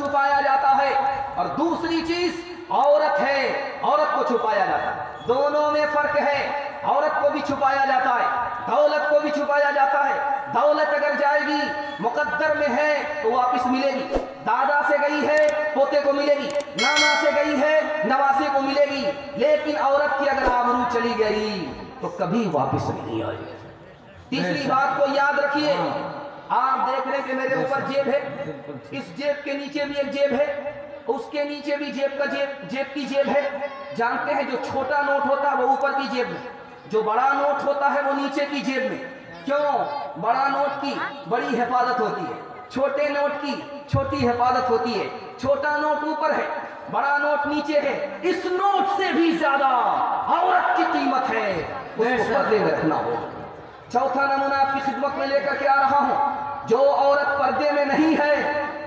छुपाया जाता है, और दूसरी चीज औरत है, औरत को छुपाया जाता है। दोनों में फर्क है। औरत को भी छुपाया जाता है, दौलत को भी छुपाया जाता है। दौलत अगर जाएगी, मुकद्दर में है तो वापस मिलेगी, दादा से गई है पोते को मिलेगी, नाना से गई है नवासे को मिलेगी। लेकिन औरत की अगर आबरू चली गई तो कभी वापस नहीं आएगी। तीसरी बात को याद रखिए, आप देख रहे हैं कि मेरे ऊपर जेब है, इस जेब के नीचे भी एक जेब है, उसके नीचे भी जेब की जेब है। जानते हैं जो छोटा नोट होता है वो ऊपर की जेब में, जो बड़ा नोट होता है वो नीचे की जेब में। क्यों? बड़ा नोट की बड़ी हिफाजत होती है, छोटे नोट की छोटी हिफाजत होती है। छोटा नोट ऊपर है, बड़ा नोट नीचे है। इस नोट से भी ज्यादा औरत की कीमत है, उसको पर्दे में रखना होगा। चौथा नमूना आपकी खिदमत में लेकर के आ रहा हूं। जो औरत पर्दे में नहीं है,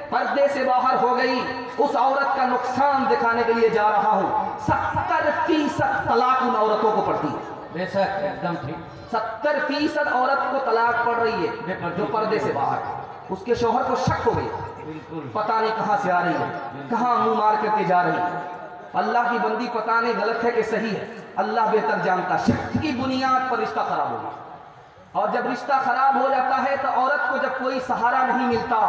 पर्दे से बाहर हो गई, उस औरत का नुकसान दिखाने के लिए जा रहा हूं। 70% तलाक उन औरतों को पड़ती है। बेशक, एकदम ठीक। 70% औरत को तलाक पड़ रही है जो पर्दे से बाहर है। उसके शौहर को शक हो गई, पता नहीं कहां से आ रही है, कहां मुंह मार करके जा रही है। अल्लाह की बंदी पता नहीं गलत है कि सही है, अल्लाह बेहतर जानता। शक की बुनियाद पर रिश्ता खराब हो गया, और जब रिश्ता खराब हो जाता है तो औरत को जब कोई सहारा नहीं मिलता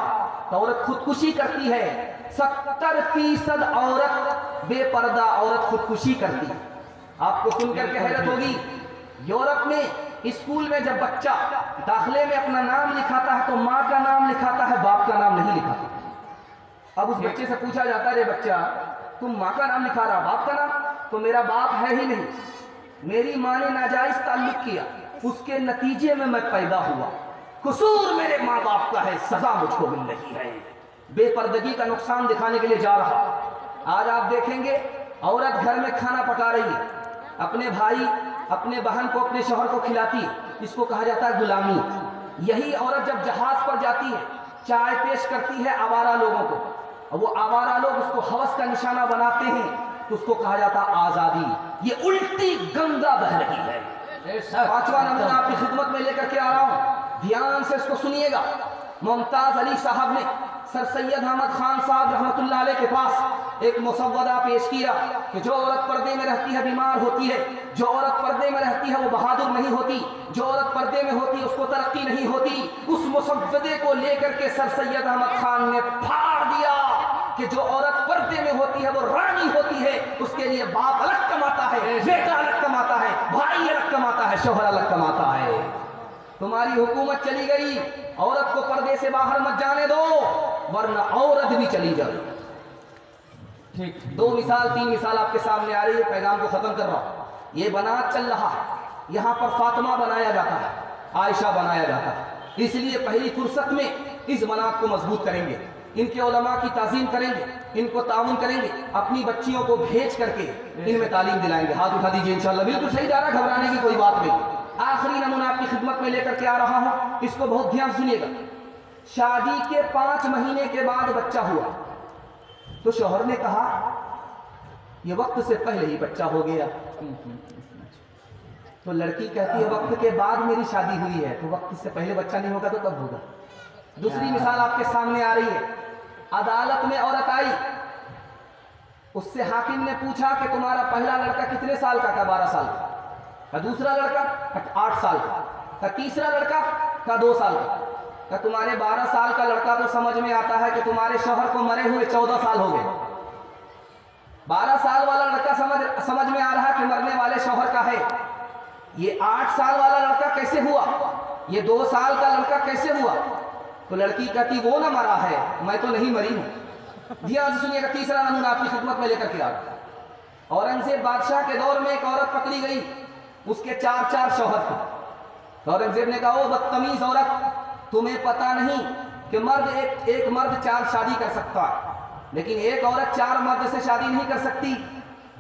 तो औरत खुदकुशी करती है। 70% औरत बेपर्दा औरत खुदकुशी करती है। आपको सुनकर के हैरत होगी, यूरोप में स्कूल में जब बच्चा दाखिले में अपना नाम लिखाता है तो माँ का नाम लिखाता है, बाप का नाम नहीं लिखाता। अब उस बच्चे से पूछा जाता है, रे बच्चा तुम माँ का नाम लिखा रहा, बाप का नाम? तो मेरा बाप है ही नहीं, मेरी माँ ने नाजायज ताल्लुक किया, उसके नतीजे में मैं पैदा हुआ, कसूर मेरे माँ बाप का है, सजा मुझको मिल रही है। बेपर्दगी का नुकसान दिखाने के लिए जा रहा। आज आप देखेंगे औरत घर में खाना पका रही है, अपने भाई अपने बहन को अपने शौहर को खिलाती है, इसको कहा जाता है गुलामी। यही औरत जब जहाज पर जाती है, चाय पेश करती है आवारा लोगों को, और वो आवारा लोग उसको हवस का निशाना बनाते हैं, तो उसको कहा जाता है आजादी। ये उल्टी गंगा बह रही है। पांचवा नमूना आपकी खिदमत में लेकर के आ रहा हूं, ध्यान से इसको सुनिएगा। मुमताज अली साहब ने सर सैयद अहमद खान साहब रहमतुल्लाह अलैह के पास एक मुसव्वदा पेश किया कि जो औरत पर्दे में रहती है बीमार होती है, जो औरत पर्दे में रहती है वो बहादुर नहीं होती, जो औरत पर्दे में होती है उसको तरक्की नहीं होती। उस मुसव्वदे को लेकर के सर सैयद अहमद खान ने फाड़ दिया कि जो औरत पर्दे में होती है वो रानी होती है, उसके लिए बाप अलग कमाता है, बेटा अलग कमाता है, भाई अलग कमाता है, शौहर अलग कमाता है। तुम्हारी हुकूमत चली गई, औरत को पर्दे से बाहर मत जाने दो, वरना औरत भी चली जाए। ठीक, 2 मिसाल 3 मिसाल आपके सामने आ रही है, पैगाम को खत्म कर रहा हूं। ये बनात चल रहा है, यहाँ पर फातिमा बनाया जाता है, आयशा बनाया जाता है। इसलिए पहली फुर्सत में इस बनात को मजबूत करेंगे, इनके उलमा की ताज़ीम करेंगे, इनको ताउन करेंगे, अपनी बच्चियों को भेज करके इनमें तालीम दिलाएंगे। हाथ उठा दीजिए इंशाअल्लाह। बिल्कुल सही जा रहा, घबराने की कोई बात नहीं। आखिरी नमूना आपकी खिदमत में लेकर के आ रहा हूं, इसको बहुत ध्यान सुनिएगा। शादी के 5 महीने के बाद बच्चा हुआ तो शौहर ने कहा ये वक्त से पहले ही बच्चा हो गया। तो लड़की कहती है वक्त के बाद मेरी शादी हुई है, तो वक्त से पहले बच्चा नहीं होगा तो कब होगा? दूसरी मिसाल आपके सामने आ रही है। अदालत में औरत आई, उससे हाकिम ने पूछा कि तुम्हारा पहला लड़का कितने साल का? 12 साल का। दूसरा लड़का 8 साल का। तीसरा लड़का 2 साल का। तुम्हारे 12 साल का लड़का तो समझ में आता है कि तुम्हारे शौहर को मरे हुए 14 साल हो गए। 12 साल वाला लड़का समझ में आ रहा है कि मरने वाले शौहर का है। ये 8 साल वाला लड़का कैसे हुआ? ये 2 साल का लड़का कैसे हुआ? तो लड़की कहती वो ना मरा है, मैं तो नहीं मरी हूं। ध्यान से सुनिएगा, तीसरा नमूना आपकी खिदमत में लेकर के आ रहा। औरंगजेब बादशाह के दौर में एक औरत पकड़ी गई, उसके 4 शौहर थे। तो औरंगजेब ने कहा ओ बदतमीज औरत, तुम्हें पता नहीं कि मर्द एक मर्द 4 शादी कर सकता है, लेकिन एक औरत 4 मर्द से शादी नहीं कर सकती।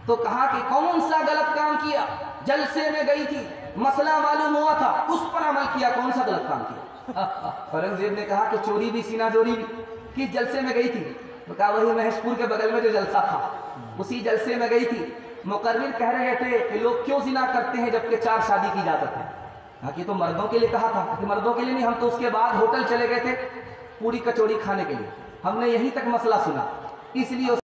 तो कहा कि कौन सा गलत काम किया? जलसे में गई थी, मसला मालूम हुआ था, उस पर अमल किया, कौन सा गलत काम किया? औरंगजेब ने कहा कि चोरी भी सीना चोरी भी। किस जलसे में गई थी? तो कहा वही महेशपुर के बगल में जो जलसा था, उसी जलसे में गई थी। मुकर्रिर कह रहे थे कि लोग क्यों जिना करते हैं जबकि 4 शादी की इजाजत है? कि तो मर्दों के लिए कहा था, कि मर्दों के लिए नहीं, हम तो उसके बाद होटल चले गए थे पूरी कचौड़ी खाने के लिए, हमने यहीं तक मसला सुना, इसलिए